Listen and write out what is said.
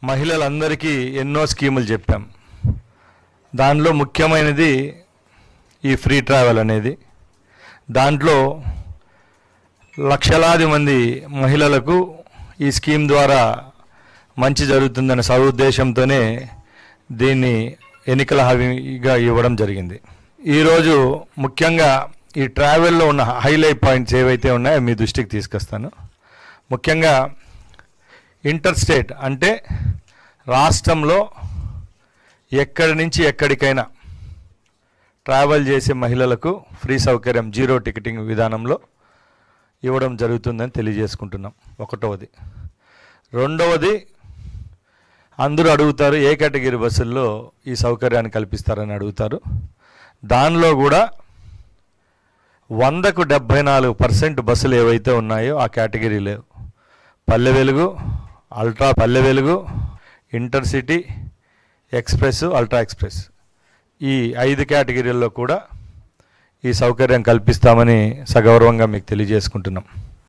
మహిళలందరికీ ఎన్నో స్కీములు చెప్పాం. దానిలో ముఖ్యమైనది ఈ ఫ్రీ ట్రావెల్ అనేది. దాంట్లో లక్షలాది మంది మహిళలకు ఈ స్కీమ్ ద్వారా మంచి జరుగుతుందన్న సదుద్దేశంతోనే దీన్ని ఎన్నికల హామీగా ఇవ్వడం జరిగింది. ఈరోజు ముఖ్యంగా ఈ ట్రావెల్లో ఉన్న హైలైట్ పాయింట్స్ ఏవైతే ఉన్నాయో మీ దృష్టికి తీసుకొస్తాను. ముఖ్యంగా ఇంటర్ స్టేట్ అంటే రాష్ట్రంలో ఎక్కడి నుంచి ఎక్కడికైనా ట్రావెల్ చేసే మహిళలకు ఫ్రీ సౌకర్యం జీరో టికెటింగ్ విధానంలో ఇవ్వడం జరుగుతుందని తెలియజేసుకుంటున్నాం. ఒకటవది. రెండవది, అందరూ అడుగుతారు ఏ కేటగిరీ బస్సుల్లో ఈ సౌకర్యాన్ని కల్పిస్తారని అడుగుతారు. దానిలో కూడా 100కు 74% బస్సులు ఏవైతే ఉన్నాయో ఆ కేటగిరీ లేవు. Palle Velugu, ultra Palle Velugu, intercity, express, ultra express, ఈ 5 కేటగిరీల్లో కూడా ఈ సౌకర్యం కల్పిస్తామని సగౌరవంగా మీకు తెలియజేసుకుంటున్నాం.